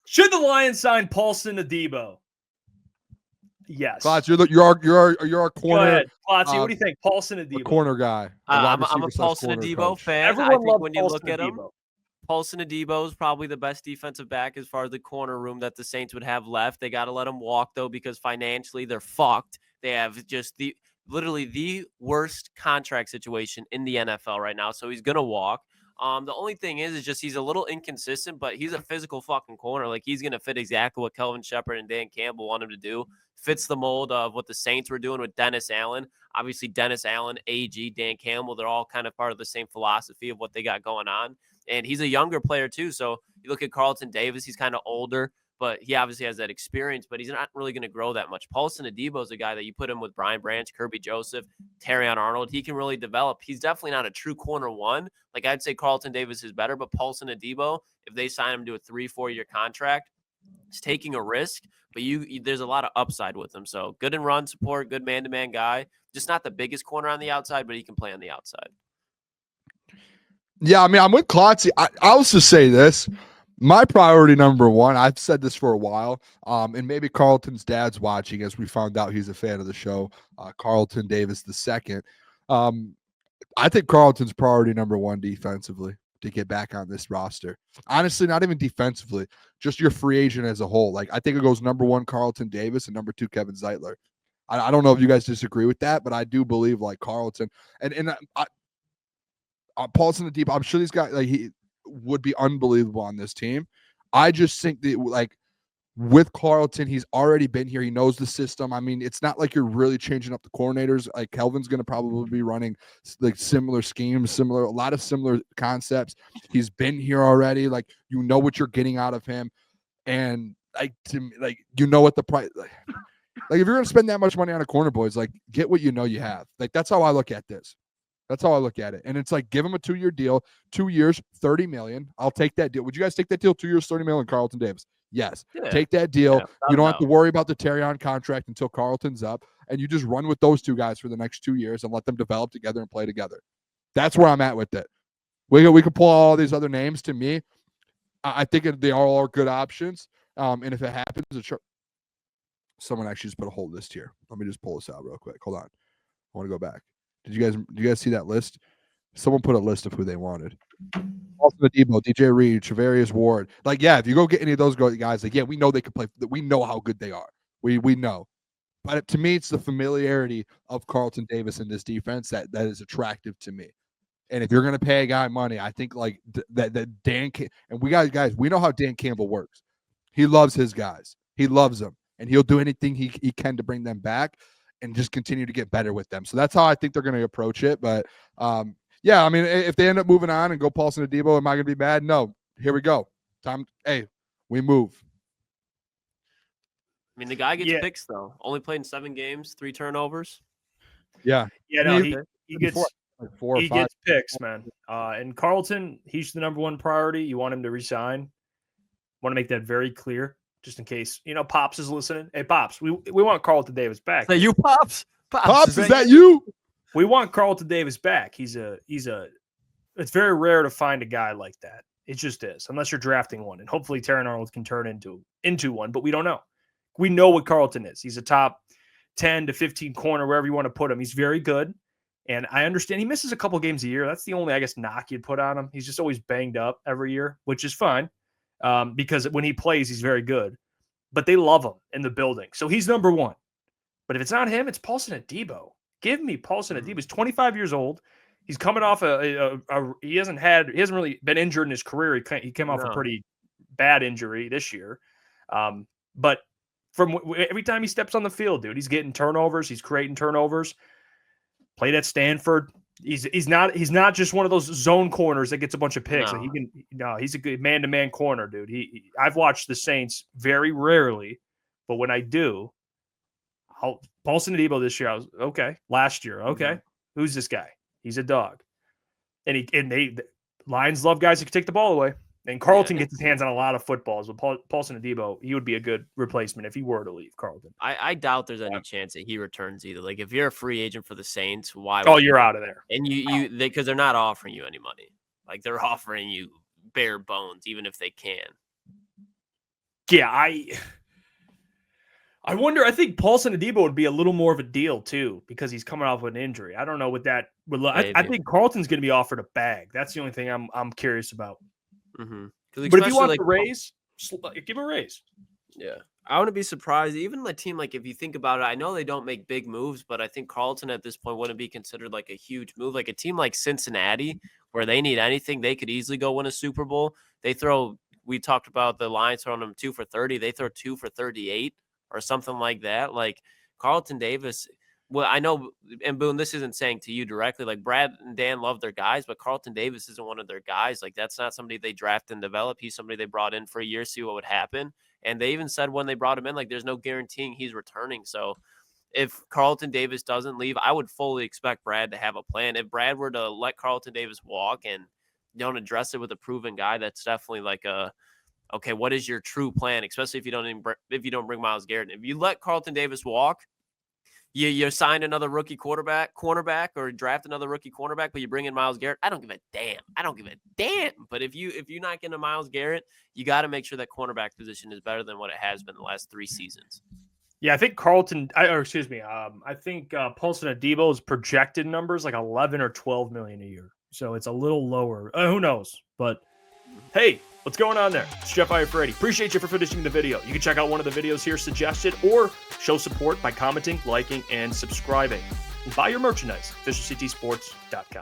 Should the Lions sign Paulson Adebo? Yes. Klotz, you're our corner. Go ahead, Klotz, what do you think? Paulson Adebo, corner guy. I'm a Paulson Adebo fan. Everyone I think loves when you Paulson look at him, Adebo. Paulson Adebo is probably the best defensive back as far as the corner room that the Saints would have left. They got to let him walk, though, because financially they're fucked. They have just literally the worst contract situation in the NFL right now, so he's going to walk. The only thing is just he's a little inconsistent, but he's a physical fucking corner. Like, he's going to fit exactly what Kelvin Shepard and Dan Campbell want him to do. Fits the mold of what the Saints were doing with Dennis Allen. Obviously, Dennis Allen, AG, Dan Campbell, they're all kind of part of the same philosophy of what they got going on. And he's a younger player, too. So you look at Carlton Davis, he's kind of older, but he obviously has that experience, but he's not really going to grow that much. Paulson Adebo is a guy that you put him with Brian Branch, Kirby Joseph, Terrion Arnold. He can really develop. He's definitely not a true corner one. Like, I'd say Carlton Davis is better, but Paulson Adebo, if they sign him to a 3-4 year contract, he's taking a risk, but there's a lot of upside with him. So good in run support, good man-to-man guy. Just not the biggest corner on the outside, but he can play on the outside. Yeah, I mean, I'm with Klotz. I'll just say this. My priority number one, I've said this for a while, and maybe Carlton's dad's watching as we found out he's a fan of the show, Carlton Davis II. I think Carlton's priority number one defensively to get back on this roster. Honestly, not even defensively, just your free agent as a whole. Like, I think it goes number one, Carlton Davis, and number two, Kevin Zeitler. I don't know if you guys disagree with that, but I do believe like Carlton and Paulson Adebo, I'm sure these guys, like, he would be unbelievable on this team. I just think that, like, with Carlton, he's already been here. He knows the system. I mean, it's not like you're really changing up the coordinators. Like, Kelvin's going to probably be running like similar schemes, a lot of similar concepts. He's been here already. Like, you know what you're getting out of him. And like, to me, like, you know what the price, like if you're going to spend that much money on a corner, boys, like, get what you know you have. Like, that's how I look at this. That's how I look at it. And it's like, give him a 2-year deal, 2 years, $30 million. I'll take that deal. Would you guys take that deal? 2 years, $30 million, Carlton Davis? Yes. Yeah. Take that deal. Yeah, you don't have to worry about the Terrion contract until Carlton's up. And you just run with those two guys for the next 2 years and let them develop together and play together. That's where I'm at with it. We could pull all these other names. To me, I think they are all good options. And if it happens, someone actually just put a whole list here. Let me just pull this out real quick. Hold on. I want to go back. Do you guys see that list? Someone put a list of who they wanted. Paulson Adebo, DJ Reed, Travarius Ward. Like, yeah, if you go get any of those guys, like, yeah, we know they can play. We know how good they are. We know. But to me, it's the familiarity of Carlton Davis in this defense that is attractive to me. And if you're going to pay a guy money, I think like that Dan and we guys, we know how Dan Campbell works. He loves his guys. He loves them, and he'll do anything he can to bring them back and just continue to get better with them. So that's how I think they're going to approach it. But yeah, I mean, if they end up moving on and go Paulson Adebo, am I going to be mad? No. Here we go. Hey, we move. I mean, the guy gets picks, though. Only played in 7 games, 3 turnovers. Yeah. Yeah, no, he gets like 4 or 5. Gets picks, man. And Carlton, he's the number one priority. You want him to resign. Want to make that very clear, just in case, Pops is listening. Hey, Pops, we want Carlton Davis back. Hey, you Pops? Pops, is that you? We want Carlton Davis back. It's very rare to find a guy like that. It just is, unless you're drafting one. And hopefully Terrion Arnold can turn into one, but we don't know. We know what Carlton is. He's a top 10 to 15 corner, wherever you want to put him. He's very good. And I understand he misses a couple games a year. That's the only, I guess, knock you'd put on him. He's just always banged up every year, which is fine because when he plays, he's very good. But they love him in the building. So he's number one. But if it's not him, it's Paulson Adebo. Give me Paulson Adebo. He's 25 years old. He's coming off he hasn't really been injured in his career. He came off a pretty bad injury this year. But from every time he steps on the field, dude, he's getting turnovers. He's creating turnovers. Played at Stanford. He's not just one of those zone corners that gets a bunch of picks. No. Like he's a good man-to-man corner, dude. I've watched the Saints very rarely, but when I do, Paulson Adebo this year, I was okay. Last year, okay. Who's this guy? He's a dog. And the Lions love guys who can take the ball away. And Carlton gets his hands on a lot of footballs. But Paulson Adebo, he would be a good replacement if he were to leave Carlton. I doubt there's any chance that he returns either. Like, if you're a free agent for the Saints, why? Oh, you're out of there. And because they're not offering you any money. Like, they're offering you bare bones, even if they can. Yeah, I wonder. I think Paulson Adebo would be a little more of a deal too because he's coming off with an injury. I don't know what that would look. I think Carlton's going to be offered a bag. That's the only thing I'm curious about. Mm-hmm. But if you want the raise, give him a raise. Yeah. I wouldn't be surprised. Even the team, like if you think about it, I know they don't make big moves, but I think Carlton at this point wouldn't be considered like a huge move. Like a team like Cincinnati, where they need anything, they could easily go win a Super Bowl. We talked about the Lions throwing them 2 for 30. They throw 2 for 38 or something like that. Like Carlton Davis, well, I know, and Boone, this isn't saying to you directly, like Brad and Dan love their guys, but Carlton Davis isn't one of their guys. Like that's not somebody they draft and develop. He's somebody they brought in for a year, see what would happen. And they even said when they brought him in, like, there's no guaranteeing he's returning. So if Carlton Davis doesn't leave, I would fully expect Brad to have a plan. If Brad were to let Carlton Davis walk and don't address it with a proven guy, that's definitely like okay, what is your true plan? Especially if you don't bring Myles Garrett. If you let Carlton Davis walk, you sign another rookie cornerback, or draft another rookie cornerback, but you bring in Myles Garrett. I don't give a damn. But if you're not getting a Myles Garrett, you got to make sure that cornerback position is better than what it has been the last 3 seasons. Yeah, I think I think Paulson Adebo's projected numbers like 11 or 12 million a year. So it's a little lower. Who knows? But hey, what's going on there? It's Jeff Iafrate. Appreciate you for finishing the video. You can check out one of the videos here suggested or show support by commenting, liking, and subscribing. And buy your merchandise, officialctsports.com.